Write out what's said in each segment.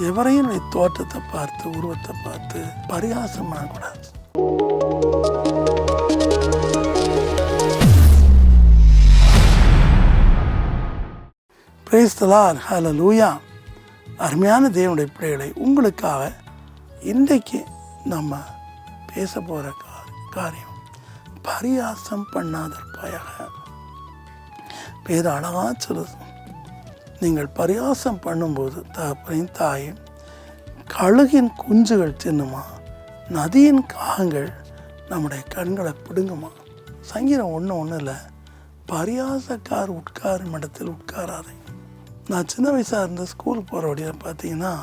எவரையும் தோற்றத்தை பார்த்து உருவத்தை பார்த்து பரிகாசம் பண்ணக்கூடாது. பிரைஸ் தி லார்ட், ஹல்லேலூயா. அருமையான தேவனுடைய பிள்ளைகளை, உங்களுக்காக இன்றைக்கு நம்ம பேச போகிற காரியம் பரியாசம் பண்ணாதற்பாயாக. பேர் அழகா சொல்லுது, நீங்கள் பரியாசம் பண்ணும்போது தகப்பனையும் தாயும் கழுகின் குஞ்சுகள் தின்னுமா, நதியின் காகங்கள் நம்முடைய கண்களை பிடுங்குமா. சங்கீதம் ஒன்றும் இல்லை, பரியாசக்கார் உட்காரும் இடத்தில் உட்காராதே. நான் சின்ன வயசாக இருந்த ஸ்கூல் போகிற வழியில் பார்த்தீங்கன்னா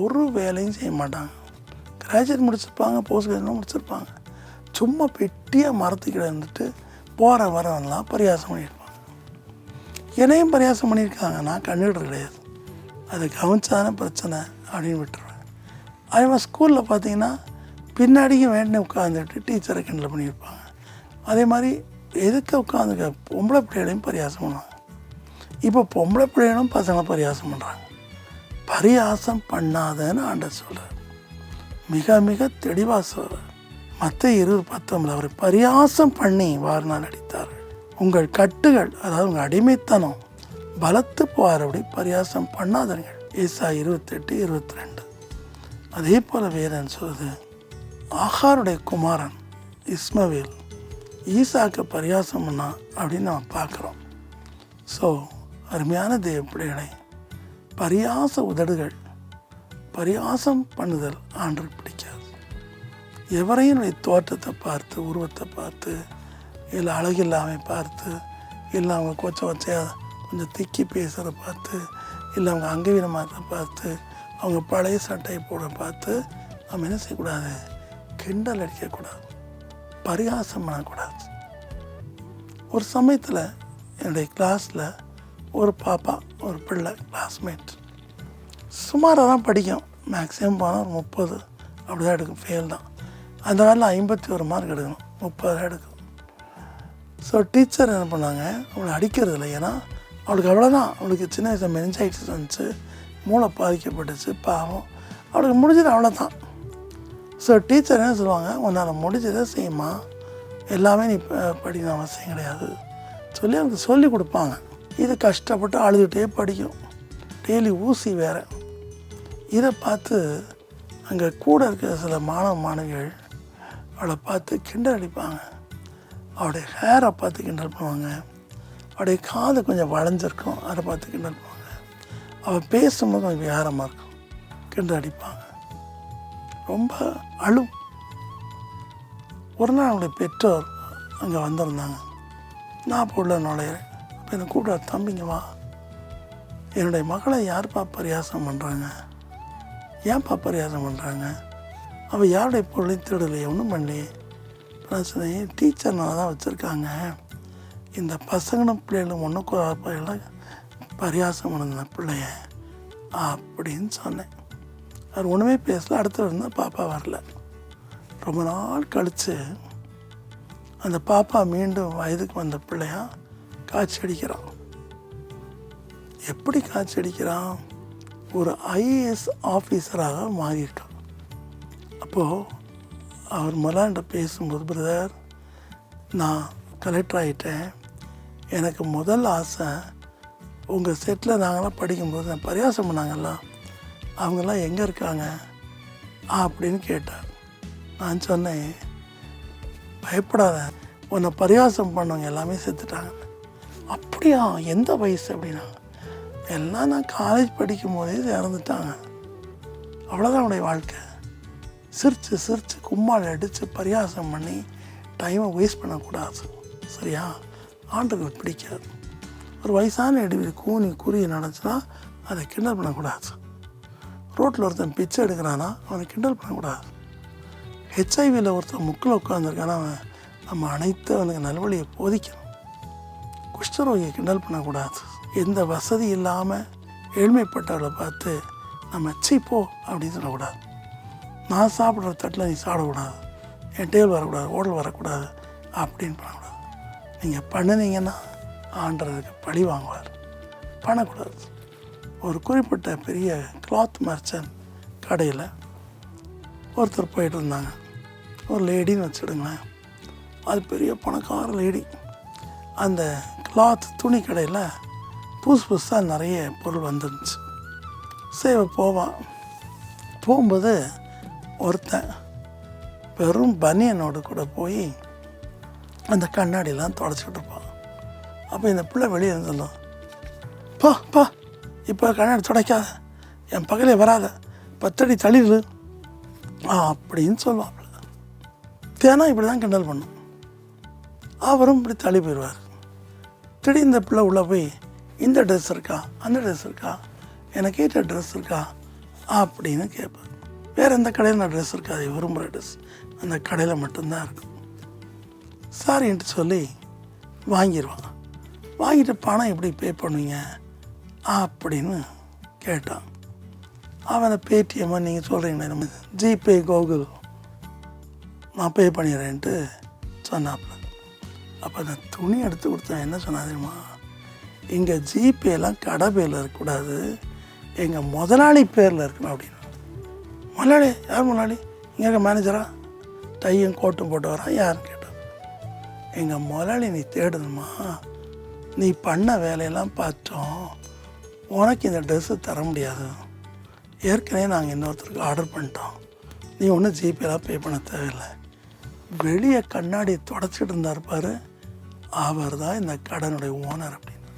ஒரு வேலையும் செய்ய மாட்டாங்க. கிராஜுவேட் முடிச்சிருப்பாங்க, போஸ்ட் கிராஜுவேட்லாம் முடிச்சிருப்பாங்க. சும்மா பெட்டியாக மரத்துக்கிட்ட இருந்துட்டு போகிற வரவெல்லாம் பரியாசம் பண்ணியிருப்பாங்க. என்னையும் பரியாசம் பண்ணியிருக்காங்க, நான் கண்டுகிட்டு கிடையாது. அது கவனிச்சாதான பிரச்சனை அப்படின்னு விட்டுருவேன். அதே மாதிரி ஸ்கூலில் பார்த்தீங்கன்னா பின்னாடியும் வேண்டே உட்காந்துட்டு டீச்சரை கிண்டல் பண்ணியிருப்பாங்க. அதே மாதிரி எதுக்கு உட்காந்துக்க பொம்பளை பிள்ளைகளையும் பரியாசம் பண்ணுவாங்க. இப்போ பொம்பளை பிள்ளைகளும் பசங்களை பரியாசம் பண்ணுறாங்க. பரியாசம் பண்ணாதன்னு ஆண்டவர் சொல்கிறார். மிக மிக தெளிவாக சொல்கிறார். மத்தேயு 20:19 அவரை பரியாசம் பண்ணி வாரினால் அடித்தார்கள். உங்கள் கட்டுகள், அதாவது உங்கள் அடிமைத்தனம் பலத்து போகிறபடி பரியாசம் பண்ணாதீர்கள். ஏசாயா 28:22. அதே போல் வேதம் சொல்லுது, ஆகாருடைய குமாரன் இஸ்மவேல் ஈசாக்கு பரியாசம் பண்ணா அப்படின்னு நம்ம பார்க்குறோம். ஸோ அருமையான தேவ பிள்ளைகளை, பரியாச உதடுகள், பரியாசம் பண்ணுதல் ஆண்டவருக்கு பிடிக்காது. எவரையும் தோற்றத்தை பார்த்து உருவத்தை பார்த்து இல்லை அழகில்லாமல் பார்த்து இல்லை அவங்க கொச்சையாக கொஞ்சம் திக்கி பேசுகிறத பார்த்து இல்லை அவங்க அங்கவீனமாக பார்த்து அவங்க பழைய சட்டையை போட பார்த்து நம்ம என்ன செய்யக்கூடாது, கிண்டல் அடிக்கக்கூடாது, பரிகாசம் பண்ணக்கூடாது. ஒரு சமயத்தில் என்னுடைய கிளாஸில் ஒரு பாப்பா, ஒரு பிள்ளை கிளாஸ்மேட், சுமாராக தான் படிக்கும். மேக்ஸிமம் போனால் ஒரு 30 அப்படி தான் எடுக்கும், ஃபெயில் தான். அந்த காலில் 51 மார்க் எடுக்கணும், 30 எடுக்கும். ஸோ டீச்சர் என்ன பண்ணாங்க, அவளை அடிக்கிறது இல்லை. ஏன்னா அவளுக்கு அவ்வளோதான், அவளுக்கு சின்ன வயசில் மெனிஞ்சைட்டிஸ் வந்துச்சு, மூளை பாதிக்கப்பட்டுச்சு, பாவம், அவளுக்கு முடிஞ்சது அவ்வளோதான். ஸோ டீச்சர் என்ன சொல்லுவாங்க, உன்னால் முடிஞ்சதை செய்யுமா, எல்லாமே நீ படிக்கணும் அவசியம் கிடையாது சொல்லி அவங்களுக்கு சொல்லி கொடுப்பாங்க. இது கஷ்டப்பட்டு அழுதுகிட்டே படிக்கும், டெய்லி ஊசி வேறு. இதை பார்த்து அங்கே கூட இருக்கிற சில மாணவ மாணவிகள் அவளை பார்த்து கிண்டல் அடிப்பாங்க. அவளுடைய ஹேரை பார்த்து கிண்டல் பண்ணுவாங்க, அவளுடைய காது கொஞ்சம் வளைஞ்சிருக்கும், அதை பார்த்து கிண்டல் பண்ணுவாங்க. அவள் பேசும்போது கொஞ்சம் விகாரமாக இருக்கும், கிண்டல் அடிப்பாங்க. ரொம்ப அழும். ஒரு நாள் அவனுடைய பெற்றோர் அங்கே வந்திருந்தாங்க. நான் இப்போ உள்ள நுழையிறேன். அப்போ என்னை கூப்பிட, தம்பிங்க வா, என்னுடைய மகளை யார்ப்பா பரியாசம் பண்ணுறாங்க, ஏன்ப்பா பரியாசம் பண்ணுறாங்க, அவள் யாருடைய பொருளையும் திருடலையே, ஒன்றும் பண்ணலையே. நான் சொன்னேன், டீச்சர்னால தான் வச்சுருக்காங்க, இந்த பசங்களும் பிள்ளைகளும் ஒன்றுக்கு எல்லாம் பரியாசம் பண்ணுங்க பிள்ளைய அப்படின்னு சொன்னேன். அவர் ஒன்றுமே பேசல. அடுத்த இருந்தால் பாப்பா வரல. ரொம்ப நாள் கழித்து அந்த பாப்பா மீண்டும் வயதுக்கு வந்த பிள்ளையா காய்ச்சி அடிக்கிறான். எப்படி காய்ச்சி அடிக்கிறான், ஒரு ஐஏஎஸ் ஆஃபீஸராக மாறியிருக்கான். அப்போது அவர் மலாண்ட பேசும்போது, பிரதர் நான் கலெக்டர் ஆகிட்டேன், எனக்கு முதல் ஆசை உங்கள் செட்டில் நாங்களாம் படிக்கும்போது நான் பரியாசம் பண்ணாங்கல்ல, அவங்கெல்லாம் எங்கே இருக்காங்க அப்படின்னு கேட்டார். நான் சொன்னேன், பயப்படாத, உன்னை பரியாசம் பண்ணவங்க எல்லாமே செத்துட்டாங்க. அப்படியா, எந்த வயசு அப்படின்னா, எல்லாம் நான் காலேஜ் படிக்கும் போதே இறந்துட்டாங்க, அவ்வளோதான் உடைய வாழ்க்கை. சிரித்து சிரித்து கும்மாள் அடித்து பரியாசம் பண்ணி டைமை வேஸ்ட் பண்ணக்கூடாது, சரியா? ஆண்டவருக்கு பிடிக்காது. ஒரு வயசான இடைவெளி கூனி குறி நடந்துச்சுன்னா அதை கிண்டல் பண்ணக்கூடாது. ரோட்டில் ஒருத்தன் பிச்சை எடுக்கிறான்னா அவனை கிண்டல் பண்ணக்கூடாது. ஹெச்ஐவியில் ஒருத்தன் முக்கில் உட்காந்துருக்கானா அவன் நம்ம அனைத்து அவனுக்கு நல்வழியை போதிக்கணும். குஷ்டரோகியை கிண்டல் பண்ணக்கூடாது. எந்த வசதி இல்லாமல் ஏழ்மைப்பட்டவர்களை பார்த்து நம்ம சீப்போ அப்படின்னு சொல்லக்கூடாது. நான் சாப்பிட்ற தட்டில் நீ சாப்பிடக்கூடாது, என் டேபிள் வரக்கூடாது, ஹோட்டல் வரக்கூடாது அப்படின்னு பண்ணக்கூடாது. நீங்கள் பண்ணினீங்கன்னா ஆண்டவருக்கு பழி வாங்குவார். பண்ணக்கூடாது. ஒரு குறிப்பிட்ட பெரிய கிளாத் மர்ச்சன்ட் கடையில் ஒருத்தர் போயிட்டு இருந்தாங்க. ஒரு லேடின்னு வச்சுடுங்களேன், அது பெரிய பணக்கார லேடி. அந்த கிளாத் துணி கடையில் புதுசாக நிறைய பொருள் வந்துருந்துச்சு. சரி போவான். போகும்போது ஒருத்தன் வெறும் பனியனோடு கூட போய் அந்த கண்ணாடியெல்லாம் தொடச்சிக்கிட்டு இருப்பான். அப்போ இந்த பிள்ளை வெளியே இருந்தோம், பா இப்போ கண்ணாடி துடைக்காத, என் பக்கலே வராத, 10 அடி தள்ளிடு அப்படின்னு சொல்லுவாப்புல. தேனா இப்படி தான் கிண்டல் பண்ணும். அவரும் இப்படி தள்ளி போயிடுவார். திடீர்னு இந்த பிள்ளை உள்ளே போய், இந்த ட்ரெஸ் இருக்கா, அந்த ட்ரெஸ் இருக்கா, எனக்கு ஏற்ற ட்ரெஸ் இருக்கா அப்படின்னு கேட்பார். வேறு எந்த கடையில் நான் ட்ரெஸ் இருக்காது, விரும்புகிற ட்ரெஸ் அந்த கடையில் மட்டும்தான் இருக்கும். சாரின்ட்டு சொல்லி வாங்கிடுவான். வாங்கிட்டு பணம் எப்படி பே பண்ணுவீங்க அப்படின்னு கேட்டான். அவனை பேடிஎம்மா நீங்கள் சொல்கிறீங்களே, நம்ம ஜிபே கூகுள் நான் பே பண்ணிடுறேன்ட்டு சொன்னாப்புல. அப்போ அந்த துணி எடுத்து கொடுத்தேன். என்ன சொன்னா தெரியுமா, இங்கே ஜிபேலாம் கடை பேரில் இருக்கக்கூடாது, எங்கள் முதலாளி பேரில் இருக்கணும் அப்படின்னு. முதலாளி யார் முதலாளி? இங்கே இருக்க மேனேஜரா? டையும் கோட்டும் போட்டு வரான். யாருன்னு கேட்டான். எங்கள் முதலாளி நீ தேடணுமா, நீ பண்ண வேலையெல்லாம் பார்த்தோம், உனக்கு இந்த ட்ரெஸ்ஸு தர முடியாது, ஏற்கனவே நாங்கள் இன்னொருத்தருக்கு ஆர்டர் பண்ணிட்டோம், நீ ஒன்றும் ஜிபேலாம் பே பண்ண தேவையில்லை. வெளியே கண்ணாடி தொடச்சிட்டு இருந்தார் பாரு, அவர் தான் இந்த கடனுடைய ஓனர் அப்படின்னு.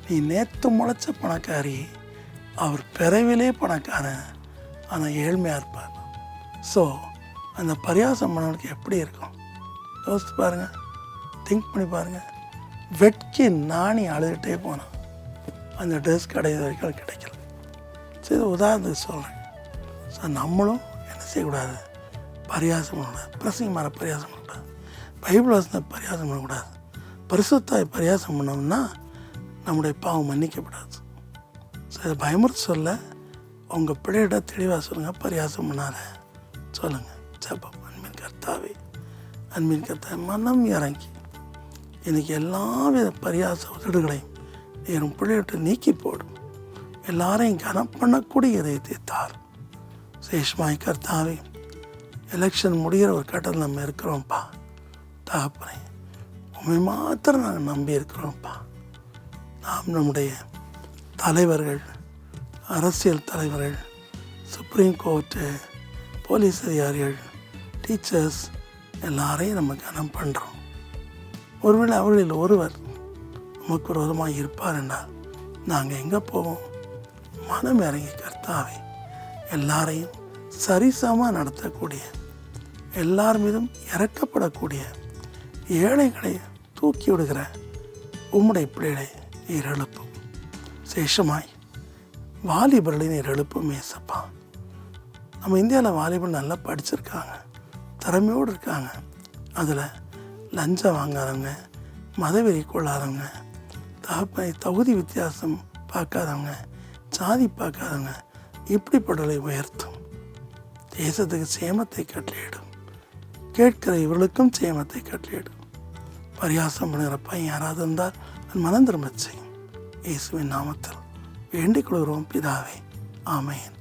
நீ நேற்று முளைச்ச பணக்காரி, அவர் பிறவிலே பணக்காரன், ஆனால் ஏழ்மையாக இருப்பார். ஸோ அந்த பரியாசம் பண்ணவனுக்கு எப்படி இருக்கும் யோசித்து பாருங்கள், திங்க் பண்ணி பாருங்கள். வெட்கி நாணி அழுதுகிட்டே போனான். அந்த ட்ரெஸ் கிடையாது வரைக்கும் அது கிடைக்கல. சரி, உதாரணத்துக்கு சொல்கிறேன். ஸோ நம்மளும் என்ன செய்யக்கூடாது, பரியாசம் பண்ணக்கூடாது, பிரசங்கமான பரியாசம் பண்ணக்கூடாது, பைபிள் வசனத்தை பரியாசம் பண்ணக்கூடாது. பரிசுத்தாய் பரியாசம் பண்ணோம்னா நம்முடைய பாவம் மன்னிக்கப்படாது. சரி, பயமுறுத்த சொல்ல உங்கள் பிள்ளையிட தெளிவாக சொல்லுங்கள், பரியாசம் பண்ணாத சொல்லுங்கள். ஜெபம். அன்பின் கர்த்தாவே, அன்பின் கர்த்தாவே, மனம் இறங்கி இன்றைக்கி எல்லா வித பரியாச உதடுகளையும் என் பிள்ளையிட்டு நீக்கி போடும். எல்லாரையும் கனம் பண்ணக்கூடிய இதயத்தை தார். சேஷ்மாய் கர்த்தாவே, எலெக்ஷன் முடிகிற ஒரு கட்டத்தில் நம்ம இருக்கிறோம்ப்பா. தகப்பனே, உண்மை மாத்திரம் நாங்கள் நம்பி இருக்கிறோம்ப்பா. நாம் நம்முடைய தலைவர்கள், அரசியல் தலைவர்கள், சுப்ரீம் கோர்ட்டு, போலீஸ் அதிகாரிகள், டீச்சர்ஸ் எல்லாரையும் நம்ம கனம் பண்ணுறோம். ஒருவேளை அவர்களில் ஒருவர் நமக்கு விரோதமாக இருப்பார் என்றால் நாங்கள் எங்கே போவோம்? மனம் இறங்கி கர்த்தாவே, எல்லாரையும் சரிசமாக நடத்தக்கூடிய, எல்லார் மீதும் இறக்கப்படக்கூடிய, ஏழைகளை தூக்கி விடுகிற உம்முடைய பிள்ளைகளை நீர் எழுப்பும். சேஷமாய் வாலிபர்களை நீர் எழுப்பும் ஏசப்பா. நம்ம இந்தியாவில் வாலிபர் நல்லா படிச்சிருக்காங்க, திறமையோடு இருக்காங்க. அதில் லஞ்சம் வாங்காதவங்க, மதவெறி கொள்ளாதவங்க, தகப்பனை தகுதி வித்தியாசம் பார்க்காதவங்க, ஜாதி பார்க்காதவங்க, இப்படிப்பட்டவர்களை உயர்த்தும். தேசத்துக்கு சேமத்தை கட்டளையிடும். கேட்கிற இவர்களுக்கும் சேமத்தை கட்டளையிடும். பரியாசம் பண்ணுகிற பையன் யாராவது இருந்தால் அது மனம் திரும்ப செய்யும். இயேசுவின் நாமத்தில் வேண்டிக் கொள்கிறோம் பிதாவே, ஆமென்.